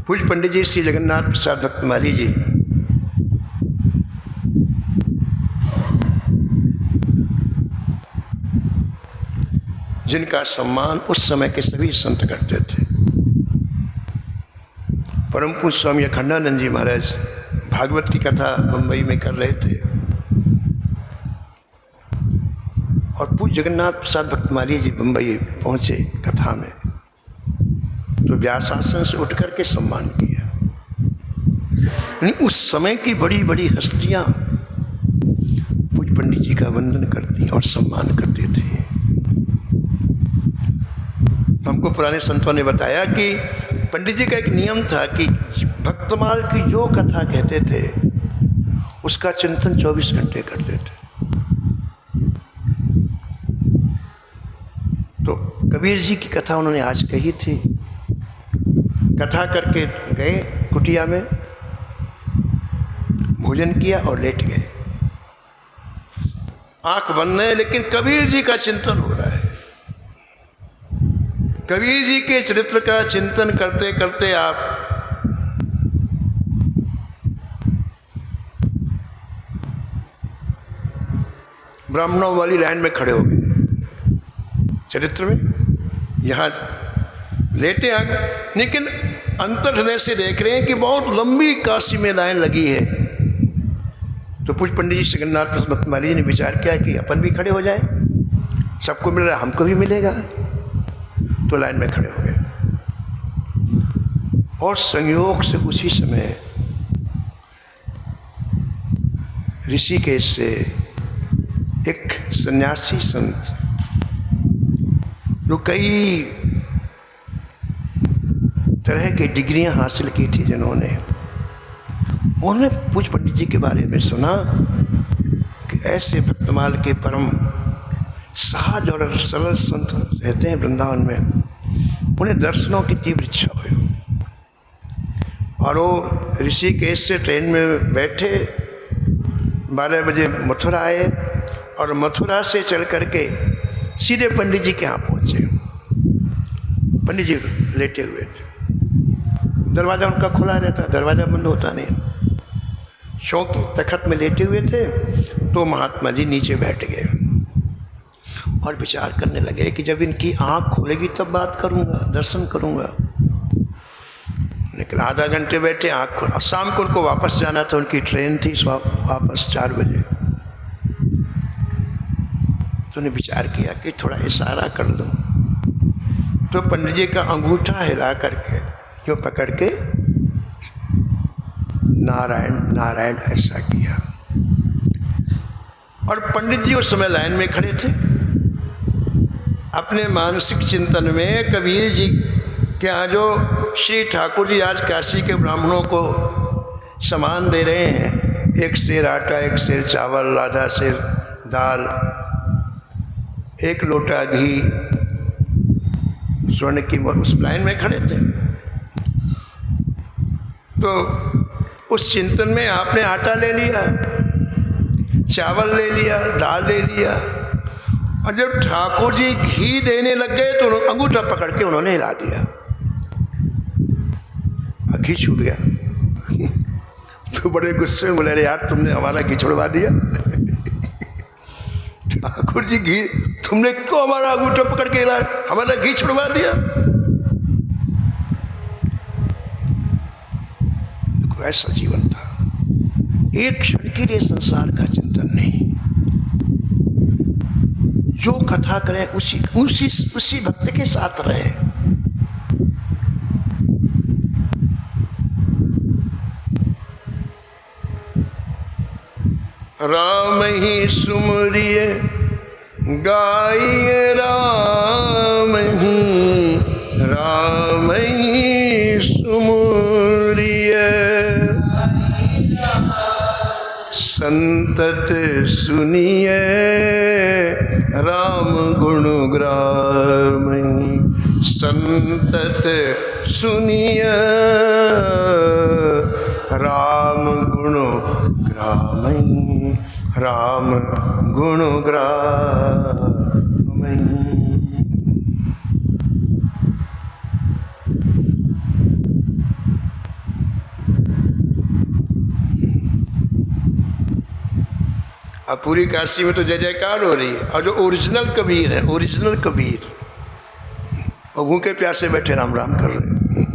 पूज्य पंडित जी श्री जगन्नाथ प्रसाद भक्तमाली जी जिनका सम्मान उस समय के सभी संत करते थे। परम पूज्य स्वामी अखंडानंद जी महाराज भागवत की कथा मुंबई में कर रहे थे और पूज्य जगन्नाथ प्रसाद भक्तमाली जी मुंबई पहुंचे कथा में, तो व्यासासन से उठ करके सम्मान किया। उस समय की बड़ी बड़ी हस्तियां पूज्य पंडित जी का वंदन करती और सम्मान करते थे। हमको पुराने संतों ने बताया कि पंडित जी का एक नियम था कि भक्तमाल की जो कथा कहते थे उसका चिंतन 24 घंटे करते थे। तो कबीर जी की कथा उन्होंने आज कही थी। कथा करके गए कुटिया में, भोजन किया और लेट गए। आंख बंद है लेकिन कबीर जी का चिंतन हो रहा है। कबीर जी के चरित्र का चिंतन करते करते आप ब्राह्मणों वाली लाइन में खड़े हो गए। चरित्र में यहाँ लेटे आ गए, लेकिन अंतर्हृदय से देख रहे हैं कि बहुत लंबी काशी में लाइन लगी है। तो पूज्य पंडित जी जगन्नाथ प्रसाद भक्तमाली जी ने विचार किया कि अपन भी खड़े हो जाए, सबको मिल रहा है हमको भी मिलेगा। तो लाइन में खड़े हो गए और संयोग से उसी समय ऋषिकेश से एक सन्यासी संत जो कई तरह की डिग्रियां हासिल की थी, जिन्होंने उन्होंने पूज्य पंडित जी के बारे में सुना कि ऐसे भक्तमाल के परम सहज और सरल संत रहते हैं वृंदावन में। उन्हें दर्शनों की तीव्र इच्छा हुई और वो ऋषिकेश से ट्रेन में बैठे, 12 बजे मथुरा आए और मथुरा से चल करके सीधे पंडित जी के यहाँ पहुँचे। पंडित जी लेटे हुए थे, दरवाज़ा उनका खुला रहता, दरवाज़ा बंद होता नहीं। शौकी तखत में लेटे हुए थे तो महात्मा जी नीचे बैठ गए और विचार करने लगे कि जब इनकी आँख खुलेगी तब बात करूँगा, दर्शन करूँगा। लेकिन आधा घंटे बैठे, आँख खुला। शाम को उनको वापस जाना था, उनकी ट्रेन थी वापस 4 बजे। तो उन्हें विचार किया कि थोड़ा इशारा कर दूँ। तो पंडित जी का अंगूठा हिला करके जो पकड़ के नारायण नारायण ऐसा किया। और पंडित जी उस समय लाइन में खड़े थे, अपने मानसिक चिंतन में कबीर जी के यहाँ जो श्री ठाकुर जी आज काशी के ब्राह्मणों को सामान दे रहे हैं, 1 सेर आटा, 1 सेर चावल, आधा सेर दाल, 1 लोटा घी, स्वर्ण की, उस लाइन में खड़े थे। तो उस चिंतन में आपने आटा ले लिया, चावल ले लिया, दाल ले लिया, और जब ठाकुर जी घी देने लग गए तो अंगूठा पकड़ के उन्होंने हिला दिया, घी छूट गया। तो बड़े गुस्से में बोले, अरे यार तुमने हमारा घी छुड़वा दिया। ठाकुर जी घी, तुमने क्यों हमारा अंगूठा पकड़ के हिलाया, हमारा घी छुड़वा दिया। ऐसा जीवन था, एक क्षण के लिए संसार का चिंतन नहीं। जो कथा करें उसी भक्त के साथ रहे। राम ही सुमरिए गाइए, राम ही सुमरिए, संतत सुनिए, राम गुण ग्रामहि, संतत सुनिए, राम गुण ग्रामहि, राम गुण ग्रामहि। अब पूरी काशी में तो जय जयकार हो रही है, और जो ओरिजिनल कबीर है, ओरिजिनल कबीर, वो भूखे प्यासे बैठे राम राम कर रहे हैं,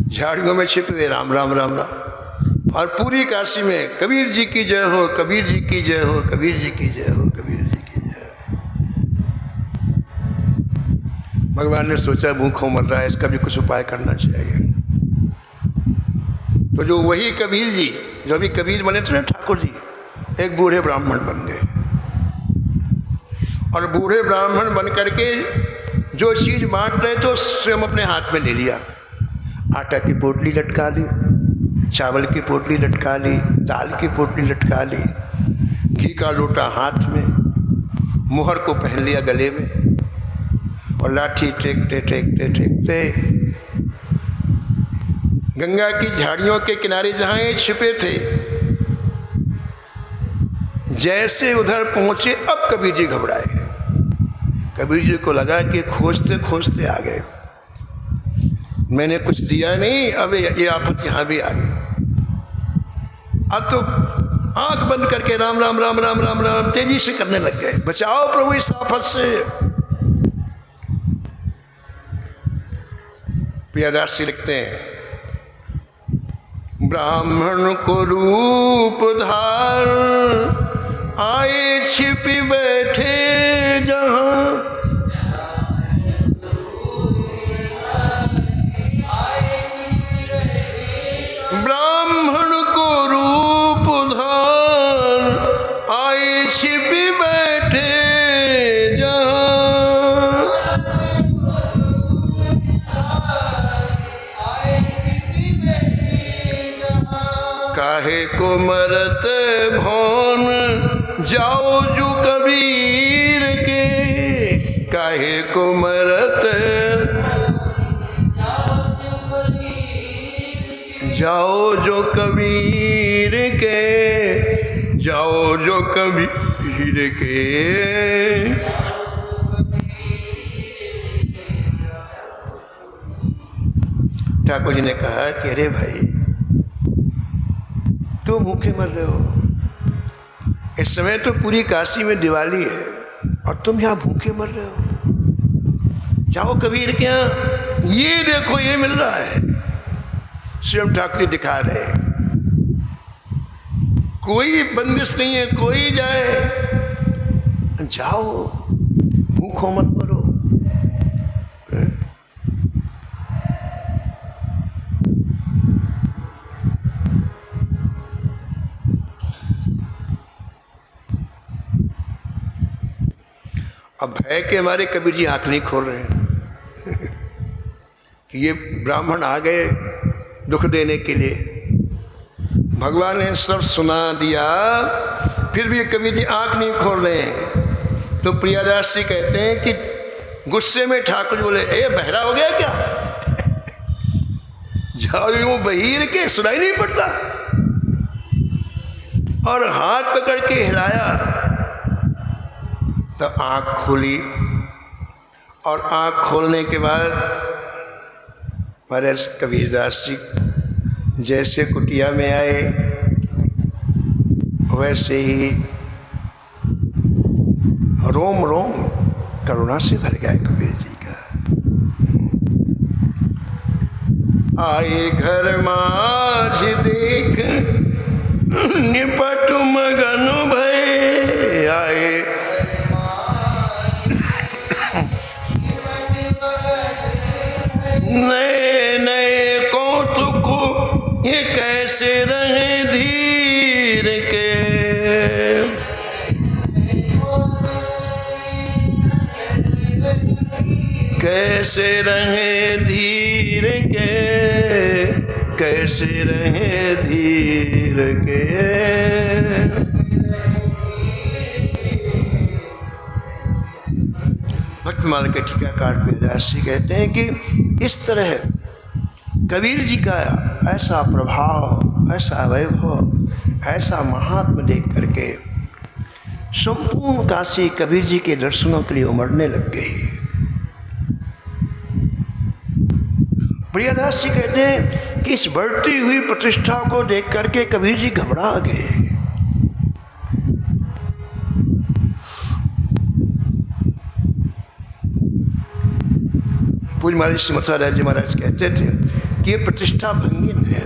झाड़ियों में छिपे हुए राम राम राम राम। और पूरी काशी में कबीर जी की जय हो, कबीर जी की जय हो, कबीर जी की जय हो, कबीर जी की जय हो। भगवान ने सोचा भूखों मर रहा है, इसका भी कुछ उपाय करना चाहिए। तो जो वही कबीर जी, जो अभी कबीर बने थे ना ठाकुर जी, एक बूढ़े ब्राह्मण बन गए। और बूढ़े ब्राह्मण बन करके जो चीज बांट रहे थे स्वयं अपने हाथ में ले लिया। आटा की पोटली लटका ली, चावल की पोटली लटका ली, दाल की पोटली लटका ली, घी का लोटा हाथ में, मुहर को पहन लिया गले में, और लाठी टेकते टेकते टेकते गंगा की झाड़ियों के किनारे जहाँ ये छिपे थे, जैसे उधर पहुंचे अब कबीर जी घबराए। कबीर जी को लगा कि खोजते खोजते आ गए, मैंने कुछ दिया नहीं, अब ये आफत यहाँ भी आ गई। अब तो आंख बंद करके राम राम राम राम राम राम तेजी से करने लग गए, बचाओ प्रभु इस आफत से। प्रियदास जी लिखते हैं, ब्राह्मण को रूप धार आए छिपी बैठे जहां, ब्राह्मण को रूप धार आए छिपी बैठे जहां, काहे को मरत भौन जाओ जो कबीर के, काहे को मरत जाओ जो कबीर के, जाओ जो कबीर के। ठाकुर जी ने कहा कि अरे भाई तुम भूखे मर रहे हो, इस समय तो पूरी काशी में दिवाली है और तुम यहाँ भूखे मर रहे हो। जाओ कबीर के यहाँ, ये देखो ये मिल रहा है। स्वयं ठाकुर जी दिखा रहे हैं, कोई बंदिश नहीं है, कोई जाए, जाओ भूखो मत मरो। अब भय के हमारे कबीर जी आंख नहीं खोल रहे हैं कि ये ब्राह्मण आ गए दुख देने के लिए। भगवान ने सब सुना दिया, फिर भी कबीर जी आंख नहीं खोल रहे हैं। तो प्रियादास जी कहते हैं कि गुस्से में ठाकुर जी बोले, ए बहरा हो गया क्या? जाओ यूं बहीर के, सुनाई नहीं पड़ता। और हाथ पकड़ के हिलाया तो आँख खोली, और आँख खोलने के बाद महाराज कबीरदास जी जैसे कुटिया में आए वैसे ही रोम रोम करुणा से भर गया कबीर जी का। आए घर माझ देख निपट मगन भय, आए नए नए कौतुक ये कैसे रहे धीर के, कैसे रहे धीर के, कैसे रहे धीर के। भक्तमाल के टीकाकार प्रियदास जी कहते हैं कि इस तरह कबीर जी का ऐसा प्रभाव, ऐसा वैभव, ऐसा महात्म देख करके संपूर्ण काशी कबीर जी के दर्शनों के लिए उमड़ने लग गई। प्रियदास जी कहते हैं कि इस बढ़ती हुई प्रतिष्ठा को देख करके कबीर जी घबरा गए। महाराज श्रीमथुरा जी महाराज कहते थे कि ये प्रतिष्ठा भंगिन है,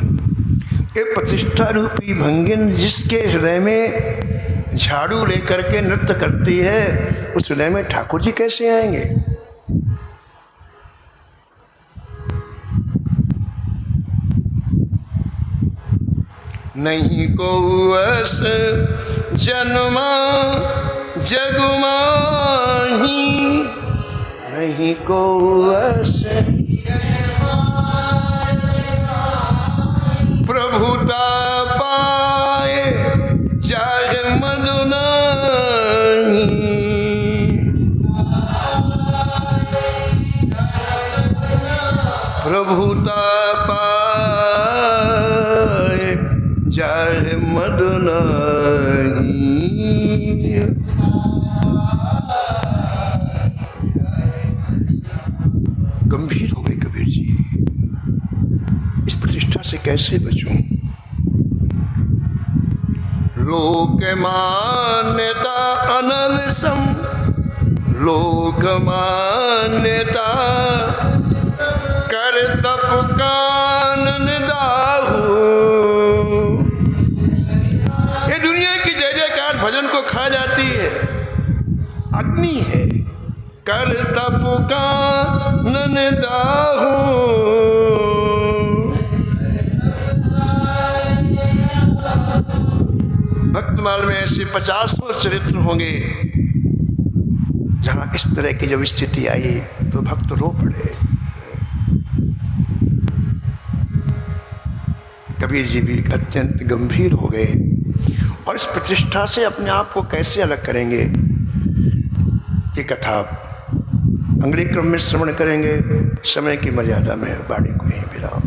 ये प्रतिष्ठा रूपी भंगिन जिसके हृदय में झाड़ू लेकर के नृत्य करती है, उस हृदय में ठाकुर जी कैसे आएंगे? नहीं को अस जन्मा जगमाही, नहीं को अस प्रभुता पाए जाग मदुनाही, प्रभुता पाए जाग मदुनाही। गंभीर हो गए कबीर जी, इस प्रतिष्ठा से कैसे बचूं? लोक मान्यता अनल सम, लोक मान्यता कर तप कानन दाहू। ये दुनिया की जय जयकार भजन को खा जाती है, अग्नि है। कर तप कानन दाहू, भक्तमाल में ऐसे 50 चरित्र होंगे जहां इस तरह की जब स्थिति आई तो भक्त रो पड़े। कबीर जी भी अत्यंत गंभीर हो गए और इस प्रतिष्ठा से अपने आप को कैसे अलग करेंगे, ये कथा अगले क्रम में श्रवण करेंगे। समय की मर्यादा में वाणी को यहीं विराम।